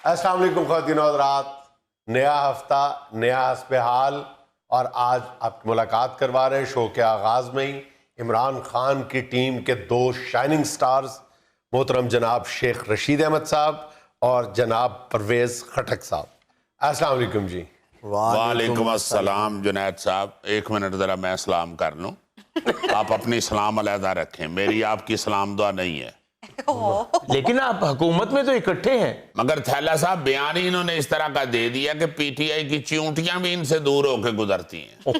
السلام علیکم خواتین و حضرات، نیا ہفتہ نیا حسب حال، اور آج آپ کی ملاقات کروا رہے ہیں شو کے آغاز میں ہی عمران خان کی ٹیم کے دو شائننگ سٹارز، محترم جناب شیخ رشید احمد صاحب اور جناب پرویز خٹک صاحب۔ السلام علیکم جی۔ وعلیکم السلام جنید صاحب، ایک منٹ ذرا میں سلام کر لوں۔ آپ اپنی سلام علیحدہ رکھیں، میری آپ کی سلام دعا نہیں ہے۔ لیکن آپ حکومت میں تو اکٹھے ہیں۔ مگر تھیلا صاحب بیان ہی انہوں نے اس طرح کا دے دیا کہ پی ٹی آئی کی چیونٹیاں بھی ان سے دور ہو کے گزرتی ہیں۔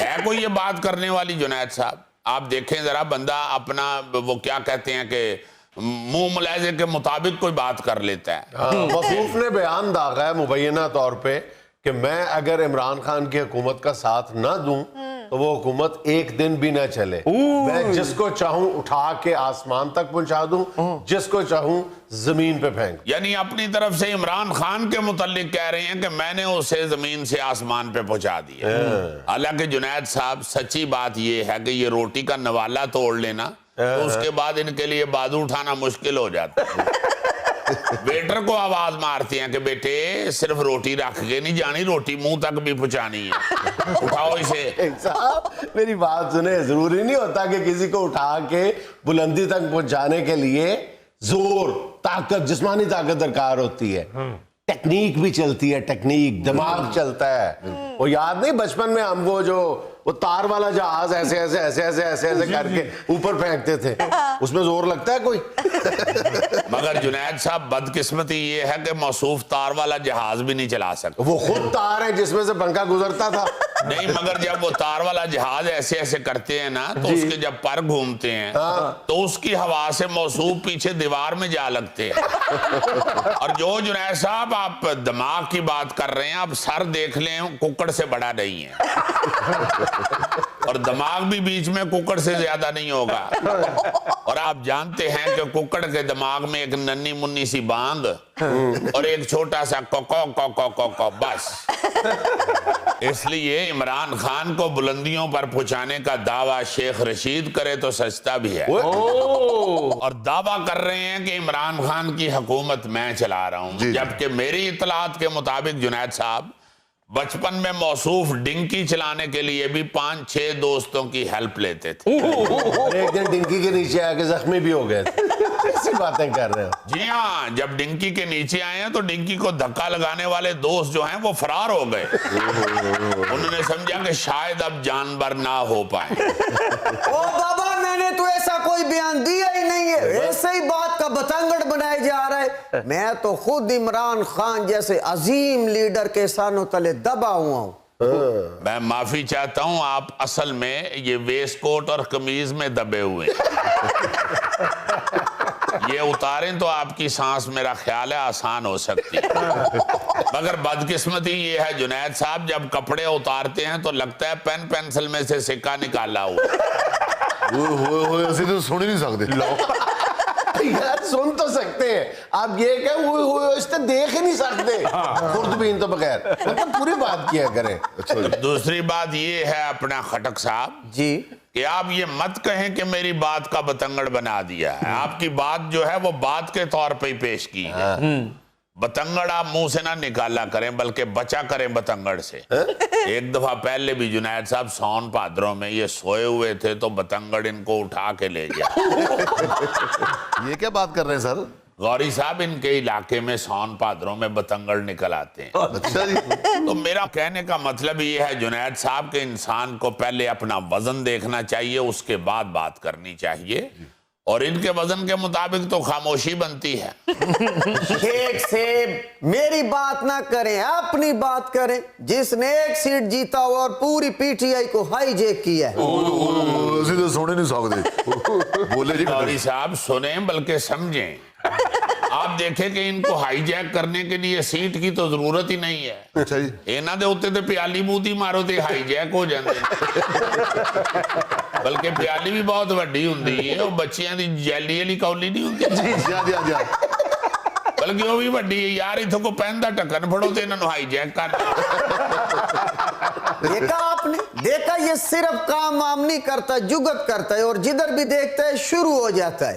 ہے کوئی یہ بات کرنے والی جنید صاحب؟ آپ دیکھیں ذرا، بندہ اپنا وہ کیا کہتے ہیں کہ منہ ملاحظے کے مطابق کوئی بات کر لیتا ہے۔ وقوف نے بیان داغا ہے مبینہ طور پہ کہ میں اگر عمران خان کی حکومت کا ساتھ نہ دوں تو وہ حکومت ایک دن بھی نہ چلے۔ میں جس کو چاہوں اٹھا کے آسمان تک پہنچا دوں، جس کو چاہوں زمین پہ پھینک۔ یعنی اپنی طرف سے عمران خان کے متعلق کہہ رہے ہیں کہ میں نے اسے زمین سے آسمان پہ پہنچا دیا۔ حالانکہ جنید صاحب سچی بات یہ ہے کہ یہ روٹی کا نوالا توڑ لینا تو اس کے بعد ان کے لیے بازو اٹھانا مشکل ہو جاتا ہے۔ ویٹر کو آواز مارتے ہیں کہ بیٹے صرف روٹی رکھ کے نہیں جانی، روٹی منہ تک بھی پہنچانی ہے، اٹھاؤ اسے۔ صاحب میری بات سنیں، ضروری نہیں ہوتا کہ کسی کو اٹھا کے بلندی تک پہنچانے کے لیے زور، طاقت، جسمانی طاقت درکار ہوتی ہے، ٹیکنیک بھی چلتی ہے، ٹیکنیک، دماغ چلتا ہے۔ وہ یاد نہیں بچپن میں ہم وہ تار والا جہاز ایسے ایسے ایسے ایسے ایسے ایسے کر کے اوپر پھینکتے تھے، اس میں زور لگتا ہے کوئی؟ مگر جنید صاحب بدقسمتی یہ ہے کہ موصوف تار والا جہاز بھی نہیں چلا سکتا۔ وہ خود تار ہے جس میں سے پنکھا گزرتا تھا۔ نہیں، مگر جب وہ تار والا جہاز ایسے ایسے کرتے ہیں نا تو اس کے جب پر گھومتے ہیں تو اس کی ہوا سے موصوف پیچھے دیوار میں جا لگتے ہیں۔ اور جو جنید صاحب آپ دماغ کی بات کر رہے ہیں، آپ سر دیکھ لیں ککڑ سے بڑا نہیں ہے، اور دماغ بھی بیچ میں ککڑ سے زیادہ نہیں ہوگا۔ اور آپ جانتے ہیں کہ ککڑ کے دماغ میں ایک ننی منی سی باند اور ایک چھوٹا سا کو بس۔ اس لیے عمران خان کو بلندیوں پر پہنچانے کا دعویٰ شیخ رشید کرے تو سچتا بھی ہے، اور دعویٰ کر رہے ہیں کہ عمران خان کی حکومت میں چلا رہا ہوں، جبکہ میری اطلاعات کے مطابق جنید صاحب بچپن میں موصوف ڈنکی چلانے کے لیے بھی 5-6 دوستوں کی ہیلپ لیتے تھے۔ ایک دن ڈنکی کے نیچے آ کے زخمی بھی ہو گئے تھے، ایسی باتیں کر رہے ہیں۔ جی ہاں، جب ڈنکی کے نیچے آئے ہیں تو ڈنکی کو دھکا لگانے والے دوست جو ہیں وہ فرار ہو گئے۔ انہوں نے سمجھا کہ شاید اب جانبر نہ ہو پائیں۔ او بابا، میں نے تو ایسا کوئی بیان دیا ہی نہیں ہے، ایسے ہی بات کا بتنگڑ بنائے جا رہا ہے۔ میں تو خود عمران خان جیسے عظیم لیڈر کے سانوں تلے دبا ہوا ہوں۔ میں معافی چاہتا ہوں، آپ اصل میں یہ ویسٹ کوٹ اور قمیض میں دبے ہوئے ہیں۔ یہ اتاریں تو آپ کی سانس میرا خیال ہے آسان ہو سکتی ہے۔ مگر بدقسمتی یہ ہے جنید صاحب، جب کپڑے اتارتے ہیں تو لگتا ہے پین پینسل میں سے سکہ نکالا ہوا۔ ایسے تو سن ہی نہیں سکتے۔ یار سن تو سکتے ہیں آپ، یہ کہ اس سے دیکھ ہی نہیں سکتے خوردبین تو بغیر، مطلب پوری بات کیا کریں۔ دوسری بات یہ ہے اپنا خٹک صاحب جی، کہ آپ یہ مت کہیں کہ میری بات کا بتنگڑ بنا دیا ہے۔ آپ کی بات جو ہے وہ بات کے طور پہ ہی پیش کی ہے۔ بتنگڑ آپ منہ سے نہ نکالا کریں بلکہ بچا کریں بتنگڑ سے۔ ایک دفعہ پہلے بھی جنید صاحب سون بھادروں میں یہ سوئے ہوئے تھے تو بتنگڑ ان کو اٹھا کے لے گیا۔ یہ کیا بات کر رہے ہیں سر؟ غوری صاحب، ان کے علاقے میں سون بھادروں میں بتنگڑ نکل آتے ہیں۔ اچھا جی۔ تو میرا کہنے کا مطلب یہ ہے جنید صاحب کہ انسان کو پہلے اپنا وزن دیکھنا چاہیے، اس کے بعد بات کرنی چاہیے، اور ان کے وزن کے مطابق تو خاموشی بنتی ہے۔ شیخ سے میری بات نہ کریں، اپنی بات کریں۔ جس نے ایک سیٹ جیتا ہوا اور پوری پی ٹی آئی کو ہائی جیک کیا ہے۔ ایسے تو سن ہی نہیں سکتے، بولے جی۔ غوری صاحب سنیں بلکہ سمجھیں۔ آپ دیکھیں کہ ان کو ہائی جیک کرنے کے لیے سیٹ کی تو ضرورت ہی نہیں ہے۔ اچھا جی۔ اینا دے ہوتے تھے پیالی موتی مارو تھے ہائی جیک ہو جاندے، بلکہ پیالی بھی بہت وڈی ہوندی ہے، وہ بچیاں دی جیلی علی کولی نہیں ہوندی، بلکہ وہ بھی وڈی ہے یار، اتھو کو پہن دا ٹکن پھڑو تے انہوں ہائی جیک کر۔ دیکھا آپ نے، دیکھا یہ صرف کام عام نہیں کرتا، جگت کرتا ہے، اور جدھر بھی دیکھتا ہے شروع ہو جاتا ہے۔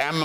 M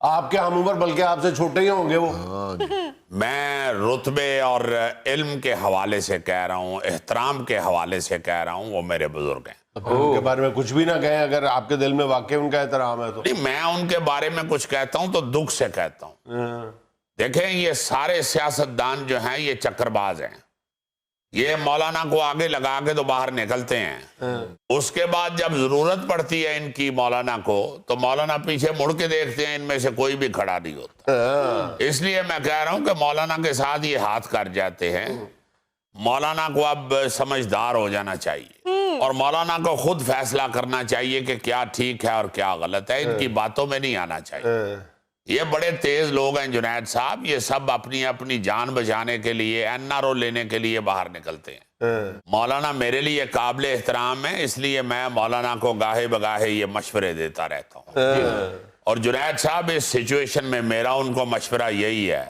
آپ کے ہم عمر بلکہ آپ سے چھوٹے ہی ہوں گے وہ. میں رتبے اور علم کے حوالے سے کہہ رہا ہوں, احترام کے حوالے سے کہہ رہا ہوں, وہ میرے بزرگ ہیں. ان کے بارے میں کچھ بھی نہ کہیں اگر آپ کے دل میں واقعی ان کا احترام ہے تو. نہیں, میں ان کے بارے میں کچھ کہتا ہوں تو دکھ سے کہتا ہوں. دیکھیں یہ سارے سیاستدان جو ہیں یہ چکر باز ہیں. یہ مولانا کو آگے لگا کے تو باہر نکلتے ہیں, اس کے بعد جب ضرورت پڑتی ہے ان کی مولانا کو تو مولانا پیچھے مڑ کے دیکھتے ہیں, ان میں سے کوئی بھی کھڑا نہیں ہوتا. اس لیے میں کہہ رہا ہوں کہ مولانا کے ساتھ یہ ہاتھ کر جاتے ہیں. مولانا کو اب سمجھدار ہو جانا چاہیے اور مولانا کو خود فیصلہ کرنا چاہیے کہ کیا ٹھیک ہے اور کیا غلط ہے. ان کی باتوں میں نہیں آنا چاہیے. یہ بڑے تیز لوگ ہیں جنید صاحب, یہ سب اپنی اپنی جان بچانے کے لیے NRO لینے کے لیے باہر نکلتے ہیں. مولانا میرے لیے قابل احترام ہے, اس لیے میں مولانا کو گاہے بگاہے یہ مشورے دیتا رہتا ہوں. اور جنید صاحب اس سچویشن میں میرا ان کو مشورہ یہی ہے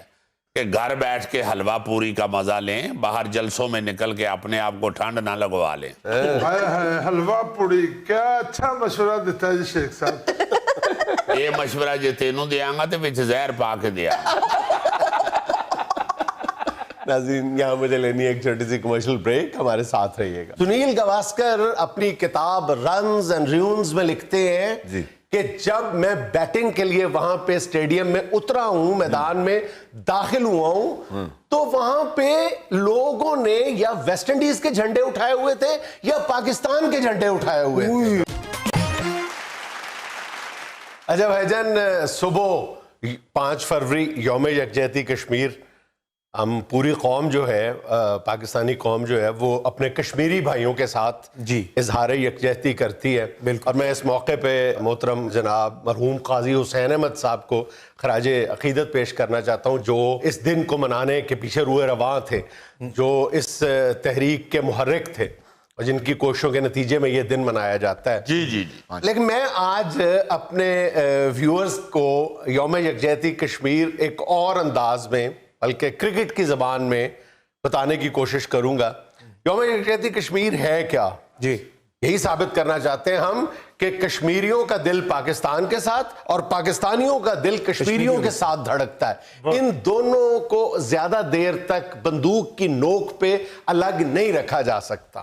کہ گھر بیٹھ کے حلوہ پوری کا مزہ لیں, باہر جلسوں میں نکل کے اپنے آپ کو ٹھنڈ نہ لگوا لیں. حلوہ پوری کیا اچھا مشورہ دیتا ہے جی شیخ صاحب. یہ مشورہ جو تینوں دیا گا تو وچ زہر پا کے دیا. ناظرین یہاں مجھے لینی ایک چھوٹی سی کمرشل بریک, ہمارے ساتھ رہیے گا. سنیل گواسکر اپنی کتاب رنز اینڈ ریونز میں لکھتے ہیں کہ جب میں بیٹنگ کے لیے وہاں پہ اسٹیڈیم میں اترا ہوں, میدان میں داخل ہوا ہوں, تو وہاں پہ لوگوں نے یا ویسٹ انڈیز کے جھنڈے اٹھائے ہوئے تھے یا پاکستان کے جھنڈے اٹھائے ہوئے تھے. اچھا بھائی جان, صبح 5 فروری یوم یکجہتی کشمیر, ہم پوری قوم جو ہے, پاکستانی قوم جو ہے, وہ اپنے کشمیری بھائیوں کے ساتھ اظہار یکجہتی کرتی ہے. اور میں اس موقع پہ محترم جناب مرحوم قاضی حسین احمد صاحب کو خراج عقیدت پیش کرنا چاہتا ہوں, جو اس دن کو منانے کے پیچھے روئے رواں تھے, جو اس تحریک کے محرک تھے اور جن کی کوششوں کے نتیجے میں یہ دن منایا جاتا ہے. جی. لیکن میں آج اپنے ویورز کو یوم یکجہتی کشمیر ایک اور انداز میں, بلکہ کرکٹ کی زبان میں بتانے کی کوشش کروں گا. یوم یکجہتی کشمیر ہے کیا؟ یہی ثابت کرنا چاہتے ہیں ہم کہ کشمیریوں کا دل پاکستان کے ساتھ اور پاکستانیوں کا دل کشمیریوں کے ساتھ دھڑکتا ہے. ان دونوں کو زیادہ دیر تک بندوق کی نوک پہ الگ نہیں رکھا جا سکتا.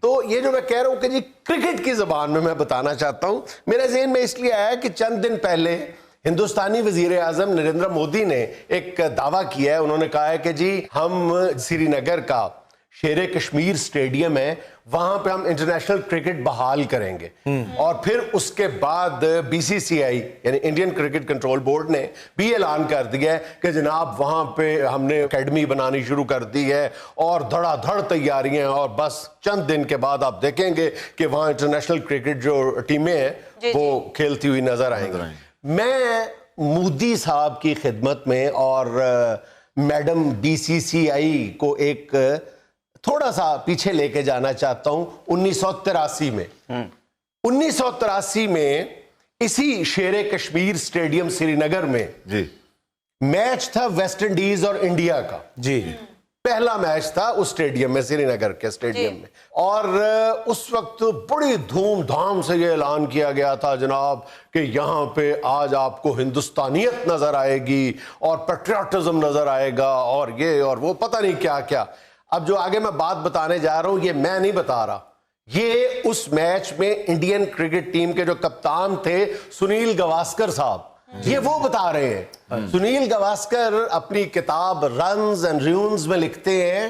تو یہ جو میں کہہ رہا ہوں کہ جی کرکٹ کی زبان میں بتانا چاہتا ہوں, میرے ذہن میں اس لیے آیا کہ چند دن پہلے ہندوستانی وزیر اعظم نریندر مودی نے ایک دعویٰ کیا ہے. انہوں نے کہا ہے کہ جی ہم سری نگر کا شیر کشمیر اسٹیڈیم ہے, وہاں پہ ہم انٹرنیشنل کرکٹ بحال کریں گے. اور پھر اس کے بعد BCCI یعنی انڈین کرکٹ کنٹرول بورڈ نے بھی اعلان کر دیا ہے کہ جناب وہاں پہ ہم نے اکیڈمی بنانی شروع کر دی ہے اور دھڑا دھڑ تیاریاں, اور بس چند دن کے بعد آپ دیکھیں گے کہ وہاں انٹرنیشنل کرکٹ جو ٹیمیں ہیں وہ کھیلتی ہوئی نظر آئیں گی. میں مودی صاحب کی خدمت میں اور میڈم BCCI کو ایک تھوڑا سا پیچھے لے کے جانا چاہتا ہوں. 1983 میں اسی شیر کشمیر اسٹیڈیم سری نگر میں میچ تھا ویسٹ انڈیز اور انڈیا کا. پہلا میچ تھا اس اسٹیڈیم میں, سری نگر کے اسٹیڈیم میں, اور اس وقت بڑی دھوم دھام سے یہ اعلان کیا گیا تھا جناب کہ یہاں پہ آج آپ کو ہندوستانیت نظر آئے گی اور پیٹریوٹزم نظر آئے گا اور یہ اور وہ پتہ نہیں کیا کیا. اب جو آگے میں بات بتانے جا رہا ہوں یہ میں نہیں بتا رہا, یہ اس میچ میں انڈین کرکٹ ٹیم کے جو کپتان تھے سنیل گواسکر صاحب, یہ وہ بتا رہے ہیں. سنیل گواسکر اپنی کتاب رنز اینڈ ریونز میں لکھتے ہیں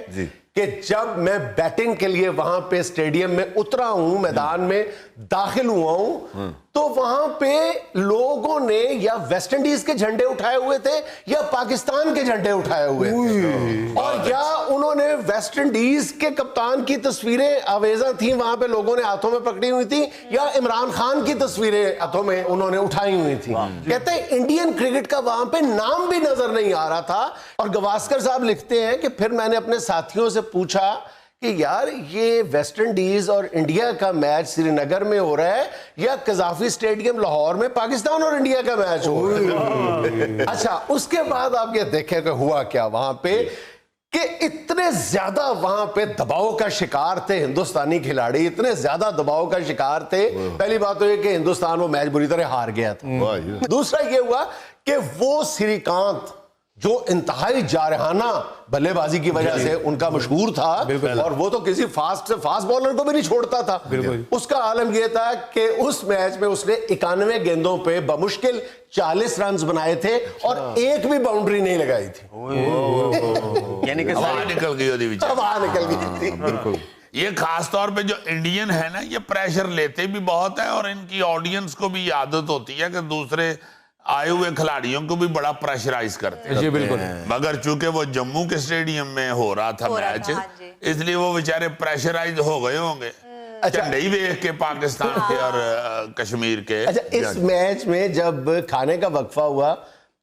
کہ جب میں بیٹنگ کے لیے وہاں پہ اسٹیڈیم میں اترا ہوں, میدان میں داخل ہوا ہوں, تو وہاں پہ لوگوں نے یا ویسٹ انڈیز کے جھنڈے اٹھائے ہوئے تھے یا پاکستان کے جھنڈے اٹھائے ہوئے تھے, اور یا انہوں نے ویسٹ انڈیز کے کپتان کی تصویریں آویزاں تھیں وہاں پہ لوگوں نے ہاتھوں میں پکڑی ہوئی تھیں, یا عمران خان کی تصویریں ہاتھوں میں انہوں نے اٹھائی ہوئی تھیں. کہتے ہیں انڈین کرکٹ کا وہاں پہ نام بھی نظر نہیں آ رہا تھا. اور گواسکر صاحب لکھتے ہیں کہ پھر میں نے اپنے ساتھیوں سے پوچھا کہ یار یہ ویسٹ انڈیز اور انڈیا کا میچ سری نگر میں ہو رہا ہے یا قذافی اسٹیڈیم لاہور میں پاکستان اور انڈیا کا میچ ہو رہا ہے. اچھا, اس کے بعد آپ یہ دیکھیں کہ ہوا کیا. وہاں پہ کہ اتنے زیادہ وہاں پہ دباؤ کا شکار تھے ہندوستانی کھلاڑی, اتنے زیادہ دباؤ کا شکار تھے. پہلی بات تو یہ کہ ہندوستان وہ میچ بری طرح ہار گیا تھا. دوسرا یہ ہوا کہ وہ سری کانت جو انتہائی جارحانہ بلے بازی کی وجہ سے ان کا مشہور تھا, اور وہ تو کسی فاسٹ بالر کو بھی نہیں چھوڑتا تھا, اس کا عالم یہ تھا کہ اس میچ میں اس نے 91 گیندوں پہ بمشکل 40 رنز بنائے تھے اور ایک بھی باؤنڈری نہیں لگائی تھی. یعنی کہ ہوا نکل گئی ہوتی بیچاری. ہوا نکل گئی تھی. یہ خاص طور پہ جو انڈین ہے نا, یہ پریشر لیتے بھی بہت ہے, اور ان کی آڈینس کو بھی عادت ہوتی ہے کہ دوسرے آئے ہوئے کھلاڑیوں کو بھی بڑا پریشرائز کرتے ہیں. جی بالکل. مگر چونکہ وہ جموں کے اسٹیڈیم میں ہو رہا تھا میچ, اس لیے وہ بیچارے پریشرائز ہو گئے ہوں گے جھنڈے ہی دیکھ کے پاکستان کے اور کشمیر کے. اچھا, اس میچ میں جب کھانے کا وقفہ ہوا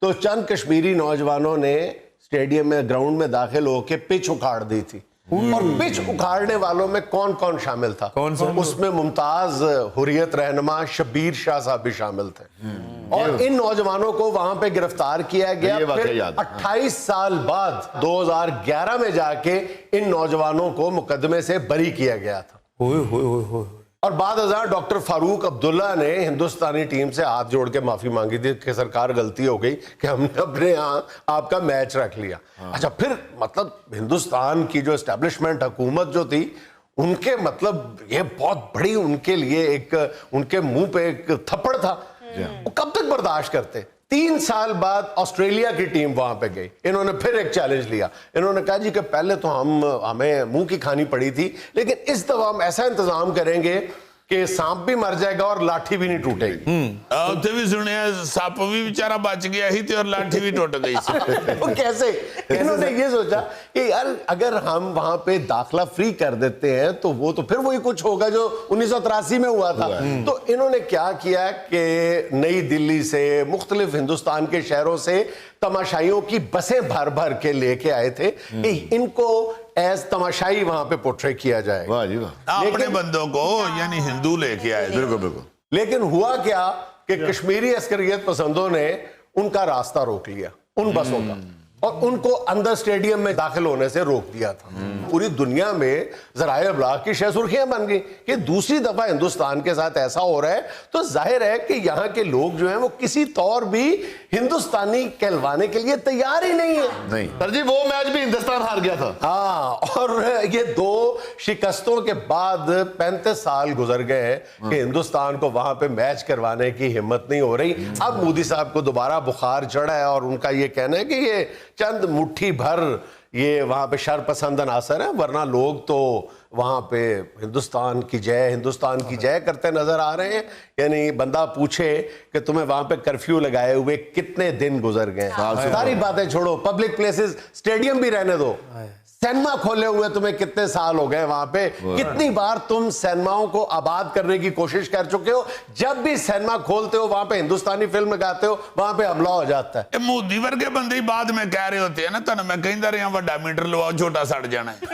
تو چند کشمیری نوجوانوں نے اسٹیڈیم میں گراؤنڈ میں داخل ہو کے پچ اکھاڑ دی تھی, اور پچ اکھاڑنے والوں میں کون کون شامل تھا؟ اس میں ممتاز حریت رہنما شبیر شاہ صاحب بھی شامل تھے, اور ان نوجوانوں کو وہاں پہ گرفتار کیا گیا. پھر 28 سال بعد 2011 میں جا کے ان نوجوانوں کو مقدمے سے بری کیا گیا تھا. اور بعد ازاں ڈاکٹر فاروق عبداللہ نے ہندوستانی ٹیم سے ہاتھ جوڑ کے معافی مانگی تھی کہ سرکار غلطی ہو گئی کہ ہم نے اپنے یہاں آپ کا میچ رکھ لیا. اچھا, پھر مطلب ہندوستان کی جو اسٹیبلشمنٹ حکومت جو تھی, ان کے مطلب یہ بہت بڑی ان کے لیے ایک ان کے منہ پہ ایک تھپڑ تھا. وہ کب تک برداشت کرتے؟ 3 سال بعد آسٹریلیا کی ٹیم وہاں پہ گئی, انہوں نے پھر ایک چیلنج لیا. انہوں نے کہا جی کہ پہلے تو ہمیں منہ کی کھانی پڑی تھی, لیکن اس دفعہ ہم ایسا انتظام کریں گے کہ سانپ بھی مر جائے گا اور لاٹھی بھی نہیں ٹوٹے گی. اتنے بھی سنے سانپ بھی بیچارہ بچ گیا ہی تھی اور لاٹھی بھی ٹوٹ گئی. وہ کیسے؟ انہوں نے یہ سوچا کہ یار اگر ہم وہاں پہ داخلہ فری کر دیتے ہیں تو وہ تو پھر وہی کچھ ہوگا جو 1983 میں ہوا تھا. تو انہوں نے کیا کیا کہ نئی دلی سے, مختلف ہندوستان کے شہروں سے تماشائیوں کی بسیں بھر بھر کے لے کے آئے تھے کہ ان کو ایز تماشائی وہاں پہ پورٹری کیا جائے. اپنے بندوں کو یعنی ہندو لے کے آئے. لیکن ہوا کیا کہ کشمیری عسکریت پسندوں نے ان کا راستہ روک لیا, ان بسوں کا, اور ان کو اندر اسٹیڈیم میں داخل ہونے سے روک دیا تھا. پوری دنیا میں ذرائع ابلاغ کی شہ سرخیاں بن گئی کہ دوسری دفعہ ہندوستان کے ساتھ ایسا ہو رہا ہے, تو ظاہر ہے کہ یہاں کے لوگ جو ہیں وہ کسی طور بھی ہندوستانی کہلوانے کے لیے تیار ہی نہیں ہے. سر جی وہ میچ بھی ہندوستان ہار گیا تھا. ہاں, اور یہ 2 شکستوں کے بعد 35 سال گزر گئے کہ ہندوستان کو وہاں پہ میچ کروانے کی ہمت نہیں ہو رہی. اب مودی صاحب کو دوبارہ بخار چڑھا ہے, اور ان کا یہ کہنا ہے کہ یہ چند مٹھی بھر یہ وہاں پہ شر پسند عناصر ہیں, ورنہ لوگ تو وہاں پہ ہندوستان کی جے کرتے نظر آ رہے ہیں. یعنی بندہ پوچھے کہ تمہیں وہاں پہ کرفیو لگائے ہوئے کتنے دن گزر گئے, ساری باتیں چھوڑو, پبلک پلیسز, اسٹیڈیم بھی رہنے دو, سینما کھولے ہوئے تمہیں کتنے سال ہو گئے وہاں پہ, کتنی بار تم سینماؤں کو آباد کرنے کی کوشش کر چکے ہو, جب بھی سینما کھولتے ہو وہاں پہ ہندوستانی فلم لگاتے ہو وہاں پہ حملہ ہو جاتا ہے. مودی ورگے بندے ہی بعد میں کہہ رہے ہوتے ہیں نا, تنہوں میں کہیں دا رہے ہیں وڈا میٹر لواؤ چھوٹا سڑ جانا ہے.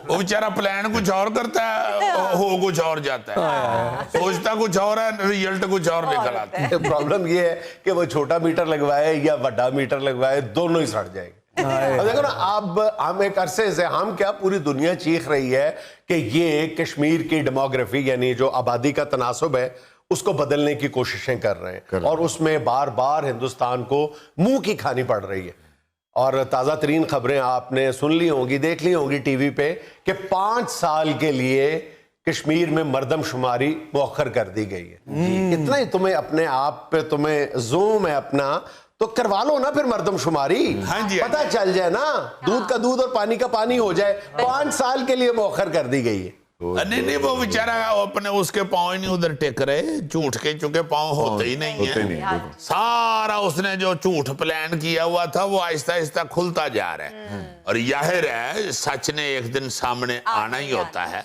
وہ بیچارہ پلان کچھ اور کرتا ہے, ہو کچھ اور جاتا ہے, سوچتا کچھ اور ہے, ریزلٹ کچھ اور نکل آتا ہے. پرابلم یہ ہے کہ وہ چھوٹا میٹر لگوائے یا بڑا میٹر لگوائے, دونوں ہی سڑ جائے گا. دیکھو نا, اب ہم ایک عرصے سے, ہم کیا پوری دنیا چیخ رہی ہے کہ یہ کشمیر کی ڈیموگرافی یعنی جو آبادی کا تناسب ہے اس کو بدلنے کی کوششیں کر رہے ہیں, اور اس میں بار بار ہندوستان کو منہ کی کھانی پڑ رہی ہے. اور تازہ ترین خبریں آپ نے سن لی ہوں گی, دیکھ لی ہوں گی ٹی وی پہ کہ 5 سال کے لیے کشمیر میں مردم شماری مؤخر کر دی گئی ہے. اتنا ہی تمہیں اپنے آپ پہ تمہیں زوم ہے اپنا, تو کروا لو نا پھر مردم شماری, پتہ چل جائے نا, دودھ کا دودھ اور پانی کا پانی ہو جائے. 5 سال کے لیے مؤخر کر دی گئی ہے. نہیں وہ بیچارہ اپنے اس کے پاؤں ہی نہیں ادھر ٹک رہے, جھوٹ کے چونکہ پاؤں ہوتے ہی نہیں ہیں. سارا اس نے جو جھوٹ پلان کیا ہوا تھا وہ آہستہ آہستہ کھلتا جا رہا ہے, اور ظاہر ہے سچ نے ایک دن سامنے آنا ہی ہوتا ہے.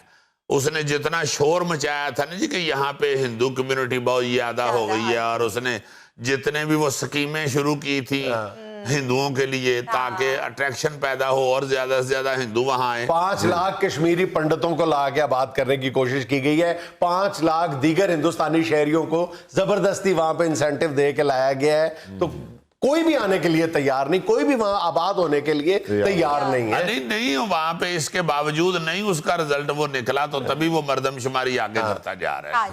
اس نے جتنا شور مچایا تھا نا جی کہ یہاں پہ ہندو کمیونٹی بہت زیادہ ہو گئی ہے, اور اس نے جتنے بھی وہ سکیمیں شروع کی تھی ہندوؤں کے لیے تاکہ اٹریکشن پیدا ہو اور زیادہ سے زیادہ ہندو وہاں آئیں. 5 لاکھ کشمیری پنڈتوں کو لا کے آباد کرنے کی کوشش کی گئی ہے. 5 لاکھ دیگر ہندوستانی شہریوں کو زبردستی وہاں پہ انسینٹیو دے کے لایا گیا ہے. تو کوئی بھی آنے کے لیے تیار نہیں, کوئی بھی وہاں آباد ہونے کے لیے تیار نہیں ہے. نہیں وہاں پہ اس کے باوجود نہیں اس کا رزلٹ وہ نکلا, تو تبھی وہ مردم شماری آگے کرتا جا رہا ہے.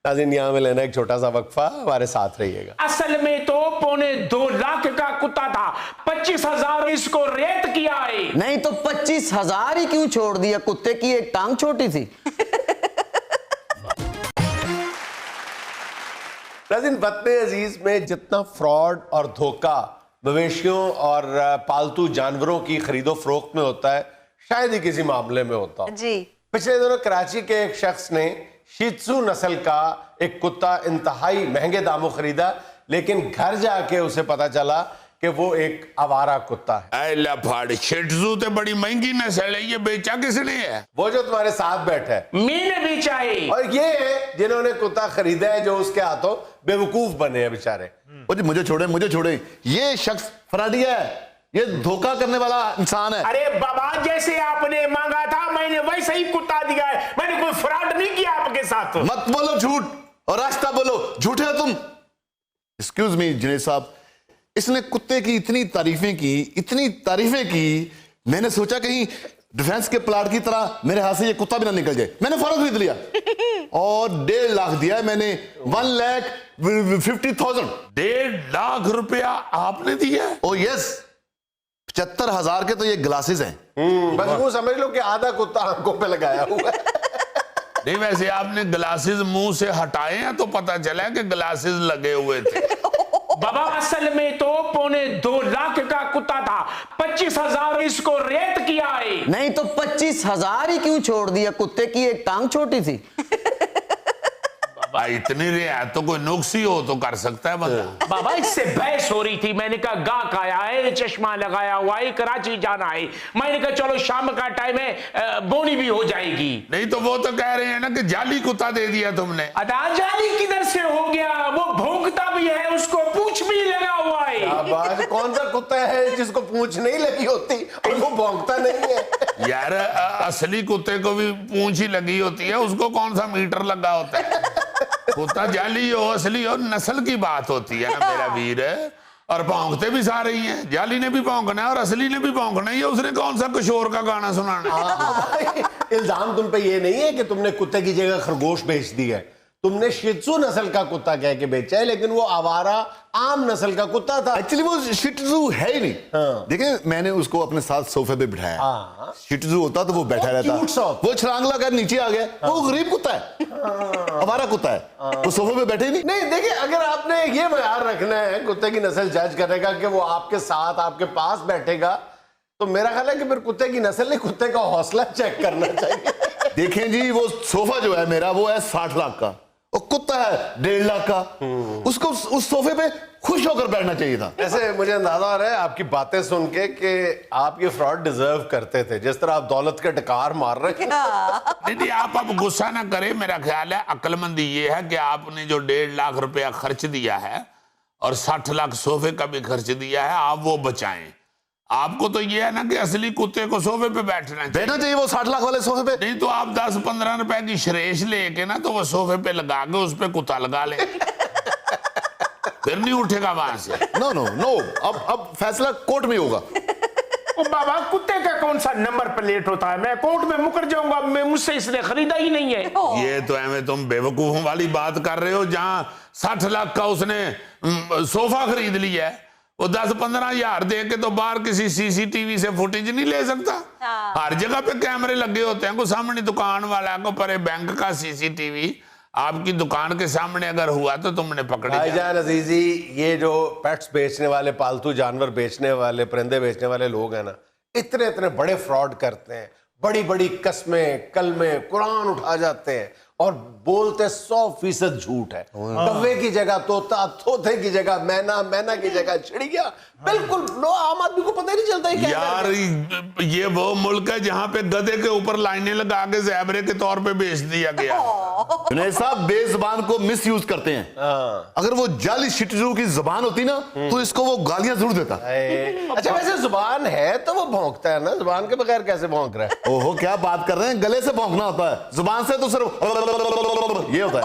ناظرین یہاں میں لینا ایک چھوٹا سا وقفہ, ہمارے ساتھ رہیے گا. اصل میں تو 2.25 لاکھ کا کتا تھا, 25,000 اس کو ریت کیا ہے. نہیں تو 25,000 ہی کیوں چھوڑ دیا, کتے کی ایک ٹانگ چھوٹی تھی. ناظرین وطن عزیز میں جتنا فراڈ اور دھوکہ مویشیوں اور پالتو جانوروں کی خرید و فروخت میں ہوتا ہے, شاید ہی کسی معاملے میں ہوتا ہو. جی پچھلے دنوں کراچی کے ایک شخص نے شیتسو نسل کا ایک کتا انتہائی مہنگے داموں خریدا, لیکن گھر جا کے اسے پتا چلا کہ وہ ایک آوارہ کتا ہے. اے لفاڑ, شیٹزو تے بڑی مہنگی نسل ہے, یہ بیچا کس نے ہے؟ وہ جو تمہارے ساتھ بیٹھا ہے میں نے بیچا ہے. اور یہ ہے جنہوں نے کتا خریدا ہے, جو اس کے ہاتھوں بے وقوف بنے ہیں بیچارے. مجھے چھوڑے, یہ شخص فراڈیا ہے, یہ دھوکہ کرنے والا انسان ہے. ارے بابا, جیسے آپ نے مانگا تھا میں نے ویسے ہی کتا دیا ہے, میں نے کوئی فراڈ نہیں کیا آپ کے ساتھ. مت بولو جھوٹ اور راستہ بولو, جھوٹے ہو تم. ایکسکیوز می جنید صاحب, اس نے کتے کی اتنی تعریفیں کی, میں نے سوچا کہیں ڈیفنس کے پلاٹ کی طرح میرے ہاتھ سے یہ کتا بھی نہ نکل جائے. میں نے فوراً خرید لیا اور 1.5 لاکھ دیا ہے میں نے. 1,50,000. 1.5 لاکھ روپیہ آپ نے دیا ہے؟ او یس, 75,000 کے تو یہ گلاسز ہیں. بس وہ سمجھ لو کہ آدھا کتا آنکھوں پہ لگایا ہوا ہے. نہیں ویسے آپ نے گلاسز منہ سے ہٹائے ہیں تو پتہ چلا کہ گلاسز لگے ہوئے تھے. بابا اصل میں تو 2.25 لاکھ کا کتا تھا, 25,000 اس کو ریت کیا ہے. نہیں تو 25,000 ہی کیوں چھوڑ دیا, کتے کی ایک ٹانگ چھوٹی تھی. بابا اتنی رعایت تو کوئی نقص ہی ہو تو کر سکتا ہے بندہ. بابا اس سے بحث ہو رہی تھی, میں نے کہا گاہک آیا ہے, چشمہ لگایا ہوا ہے, کراچی جانا ہے, میں نے کہا چلو شام کا ٹائم ہے, بونی بھی ہو جائے گی. نہیں تو وہ تو کہہ رہے ہیں نا کہ جعلی کتا دے دیا تم نے. ادا جعلی کدھر سے ہو گیا, وہ بھونکتا بھی ہے, اس کو پونچھ بھی لگا ہوا ہے. آج کون سا کتا ہے جس کو پونچھ نہیں لگی ہوتی اور وہ بھونکتا نہیں ہے؟ یار اصلی کتے کو بھی پونچھ ہی لگی ہوتی ہے, اس کو کون سا میٹر لگا ہوتا ہے. کتا جعلی ہو اصلی ہو, نسل کی بات ہوتی ہے نا میرا ویر. اور بھونکتے بھی سارے ہی ہیں, جعلی نے بھی بھونکنا ہے اور اصلی نے بھی بھونکنا ہے. اس نے کون سا کشور کا گانا سنانا ہے؟ الزام تم پہ یہ نہیں ہے کہ تم نے کتے کی جگہ خرگوش بیچ دی ہے, تم نے شیتسو نسل کا کتا کہہ کے بیچا ہے, لیکن وہ آوارہ عام نسل کا کتا تھا. ایکچولی وہ شیٹزو ہے ہی نہیں. دیکھیں میں نے اس کو اپنے ساتھ صوفے پہ بٹھایا. شیٹزو ہوتا تو وہ بیٹھا رہتا, وہ چھلانگ لگا کر نیچے آ گیا. وہ غریب کتا ہے, آوارہ کتا ہے, وہ صوفے پہ بیٹھے ہی نہیں. نہیں دیکھیں, اگر آپ نے یہ معیار رکھنا ہے کتے کی نسل جج کرنے کا کہ وہ آپ کے ساتھ آپ کے پاس بیٹھے گا, تو میرا خیال ہے کہ پھر کتے کی نسل نہیں, کتے کا حوصلہ چیک کرنا چاہیے. دیکھیں جی, وہ صوفہ جو ہے میرا وہ ہے 60 لاکھ کا, اور کتا ہے 1.5 لاکھ کا. اس کو اس صوفے پہ خوش ہو کر بیٹھنا چاہیے تھا. ایسے مجھے اندازہ آ رہا ہے آپ کی باتیں سن کے کہ آپ یہ فراڈ ڈیزرو کرتے تھے, جس طرح آپ دولت کے ڈکار مار رہے ہیں. نہیں آپ اب غصہ نہ کریں, میرا خیال ہے عقل مندی یہ ہے کہ آپ نے جو 1.5 لاکھ روپیہ خرچ دیا ہے اور 60 لاکھ صوفے کا بھی خرچ دیا ہے, آپ وہ بچائیں. آپ کو تو یہ ہے نا کہ اصلی کتے کو صوفے پہ بیٹھنا چاہیے وہ 60 لاکھ والے صوفے پہ. نہیں تو آپ 10-15 روپے کی شریش لے کے نا تو وہ صوفے پہ لگا کے اس پہ کتا لگا لیں, پھر نہیں اٹھے گا وہاں سے. نو اب فیصلہ کورٹ میں ہوگا. بابا کتے کا کون سا نمبر پلیٹ ہوتا ہے, میں کورٹ میں مکر جاؤں گا, میں مجھ سے اس نے خریدا ہی نہیں ہے. یہ تو ایویں تم بے وقوفوں والی بات کر رہے ہو, جہاں 60 لاکھ کا اس نے صوفہ خرید لیا ہے, وہ 10-15 ہزار دے کے تو باہر کسی سی سی ٹی وی سے فوٹیج نہیں لے سکتا. ہر جگہ پہ کیمرے لگے ہوتے ہیں, کوئی سامنے دکان والا کو پرے بینک کا سی سی ٹی وی آپ کی دکان کے سامنے اگر ہوا تو تم نے پکڑے. بھائی جان عزیزی, یہ جو پیٹس بیچنے والے, پالتو جانور بیچنے والے, پرندے بیچنے والے لوگ ہیں نا, اتنے بڑے فراڈ کرتے ہیں, بڑی بڑی قسمیں کلمے قرآن اٹھا جاتے ہیں اور بولتے 100% جھوٹ ہے. کوے کی جگہ طوطا, طوطے کی جگہ مینا, مینا کی جگہ چڑیا. بالکل لو عام آدمی کو پتہ نہیں چلتا ہے کیا یار. یہ وہ ملک ہے جہاں پہ گدے کے اوپر لائنیں لگا کے زیبرے کے طور پہ بیچ دیا گیا. جنید صاحب بے زبان کو مس یوز کرتے ہیں. اگر وہ جعلی شیٹزو کی زبان ہوتی نا تو اس کو وہ گالیاں ضرور دیتا. اچھا ویسے زبان ہے تو وہ بھونکتا ہے نا, زبان کے بغیر کیسے بھونک رہا ہے؟ اوہو کیا بات کر رہے ہیں, گلے سے بھونکنا ہوتا ہے, زبان سے تو صرف یہ ہوتا ہے.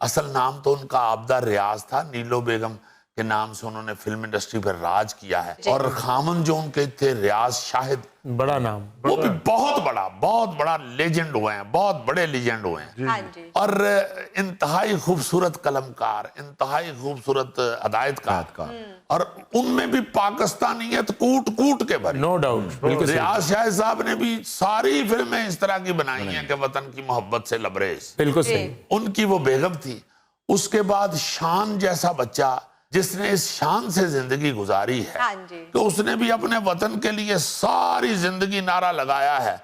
اصل نام تو ان کا عابدہ ریاض تھا، نیلو بیگم کے نام سے انہوں نے فلم انڈسٹری پر راج کیا ہے، اور خامن جو ان کے تھے ریاض شاہد، بڑا نام، وہ بھی بہت بڑا لیجنڈ ہوئے ہیں، بہت بڑے لیجنڈ ہوئے ہیں، ہاں جی، اور انتہائی خوبصورت قلمکار، انتہائی خوبصورت ہدایتکار، اور ان میں بھی پاکستانیت کوٹ کوٹ کے بھری. نو ڈاؤٹ، بالکل صحیح، ریاض شاہد صاحب نے بھی ساری فلمیں اس طرح کی بنائی ہیں کہ وطن کی محبت سے لبریز. بالکل صحیح. ان کی وہ بیگم تھی. اس کے بعد شان جیسا بچہ جس نے اس شان سے زندگی گزاری ہے ہاں جی، کہ اس نے بھی اپنے وطن کے لیے ساری زندگی نعرہ لگایا ہے.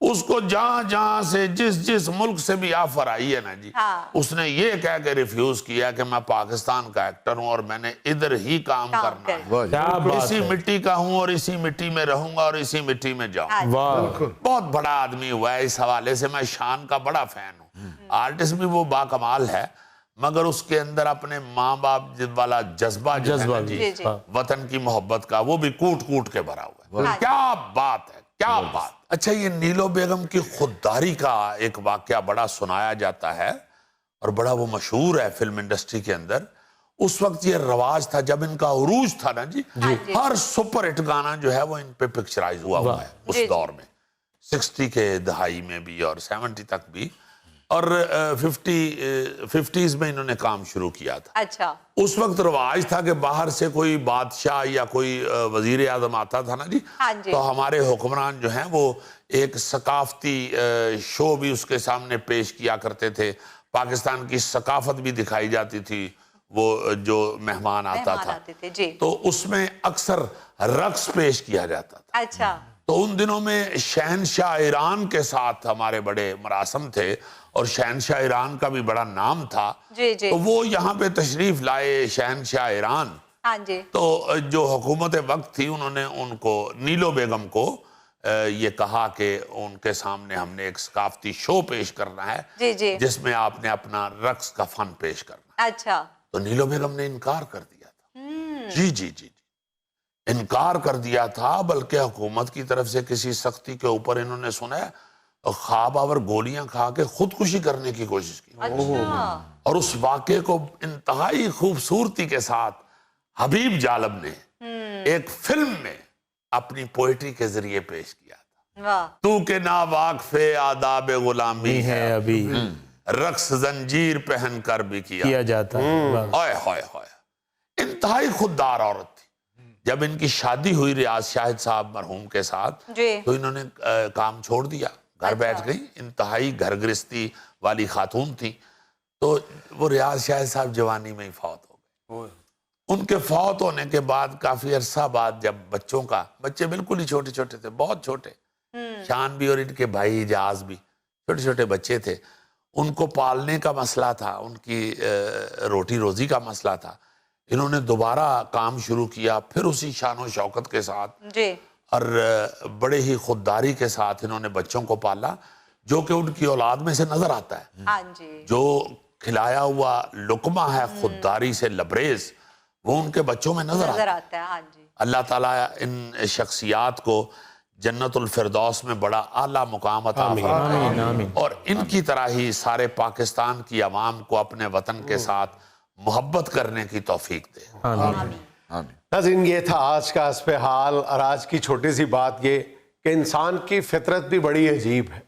اس کو جہاں جہاں سے جس ملک سے بھی آفر آئی ہے نا جی، ہاں، اس نے یہ کہہ کے ریفیوز کیا کہ میں پاکستان کا ایکٹر ہوں اور میں نے ادھر ہی کام کرنا ہے، کیا بات اسی ہے، مٹی کا ہوں اور اسی مٹی میں رہوں گا اور اسی مٹی میں جاؤں. ہاں جی، واہ، بہت بڑا آدمی ہوا ہے. اس حوالے سے میں شان کا بڑا فین ہوں. آرٹسٹ بھی وہ باکمال ہے، مگر اس کے اندر اپنے ماں باپ والا جذبہ جو ہے نا جی، جی، وطن کی محبت کا، وہ بھی کوٹ کوٹ کے بھرا ہوا ہے. کیا بات ہے، کیا بات. اچھا، یہ نیلو بیگم کی خودداری کا ایک واقعہ بڑا سنایا جاتا ہے اور بڑا وہ مشہور ہے فلم انڈسٹری کے اندر. اس وقت یہ رواج تھا جب ان کا عروج تھا نا جی، ہر سپر ہٹ گانا جو ہے وہ ان پہ پکچرائز ہوا ہے اس دور میں، 60 کے دہائی میں بھی اور 70 تک بھی، اور 50s میں انہوں نے کام شروع کیا تھا. اچھا، اس وقت رواج تھا کہ باہر سے کوئی بادشاہ یا کوئی وزیر اعظم آتا تھا نا جی، ہاں جی، تو ہمارے حکمران جو ہیں وہ ایک ثقافتی شو بھی اس کے سامنے پیش کیا کرتے تھے. پاکستان کی ثقافت بھی دکھائی جاتی تھی. وہ جو مہمان آتا تھا آتے تھے جی، تو اس میں اکثر رقص پیش کیا جاتا تھا. اچھا، تو ان دنوں میں شہنشاہ ایران کے ساتھ ہمارے بڑے مراسم تھے اور شہنشاہ ایران کا بھی بڑا نام تھا. جی جی، تو وہ یہاں پہ تشریف لائے شہنشاہ ایران. ہاں جی، تو جو حکومت وقت تھی انہوں نے ان کو، نیلو بیگم کو یہ کہا کہ ان کے سامنے ہم نے ایک ثقافتی شو پیش کرنا ہے جی جی، جس میں آپ نے اپنا رقص کا فن پیش کرنا ہے. اچھا، تو نیلو بیگم نے انکار کر دیا تھا. جی جی جی، انکار کر دیا تھا، بلکہ حکومت کی طرف سے کسی سختی کے اوپر انہوں نے سنا خواب آور گولیاں کھا کے خودکشی کرنے کی کوشش کی. اچھا، اور اس واقعے کو انتہائی خوبصورتی کے ساتھ حبیب جالب نے ایک فلم میں اپنی پوئٹری کے ذریعے پیش کیا تھا. واہ، تو کہ نا واقف آداب غلامی ہے، ابھی رقص زنجیر پہن کر بھی کیا جاتا ہے. ہائے ہائے ہائے، انتہائی خوددار عورت تھی. جب ان کی شادی ہوئی ریاض شاہد صاحب مرحوم کے ساتھ، جی، تو انہوں نے کام چھوڑ دیا، گھر بیٹھ گئی. انتہائی گھر گرستی والی خاتون تھی. تو وہ ریاض شاہد صاحب جوانی میں ہی فوت ہو گئے. ان کے فوت ہونے کے بعد کافی عرصہ بعد جب بچے بالکل ہی چھوٹے چھوٹے تھے، بہت چھوٹے، شان بھی اور ان کے بھائی اجاز بھی چھوٹے چھوٹے بچے تھے. ان کو پالنے کا مسئلہ تھا، ان کی روٹی روزی کا مسئلہ تھا. انہوں نے دوبارہ کام شروع کیا، پھر اسی شان و شوکت کے ساتھ جی، اور بڑے ہی خودداری کے ساتھ انہوں نے بچوں کو پالا، جو کہ ان کی اولاد میں سے نظر آتا ہے. ہاں جی، جو کھلایا ہوا لقمہ ہے خودداری سے لبریز، وہ ان کے بچوں میں نظر آتا ہے. آتا ہے، ہاں جی، اللہ تعالیٰ ان شخصیات کو جنت الفردوس میں بڑا اعلیٰ مقام عطا فرمائے، آمین آمین. اور ان کی طرح ہی سارے پاکستان کی عوام کو اپنے وطن کے ساتھ محبت کرنے کی توفیق دے. آمین. ناظرین، یہ تھا آج کا حسب حال، اور آج کی چھوٹی سی بات یہ کہ انسان کی فطرت بھی بڑی عجیب ہے.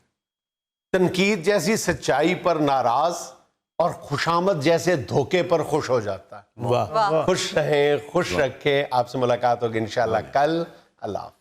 تنقید جیسی سچائی پر ناراض اور خوشامد جیسے دھوکے پر خوش ہو جاتا ہے. واہ. خوش رہیں، خوش رکھیں. آپ سے ملاقات ہوگی انشاءاللہ کل. اللہ حافظ.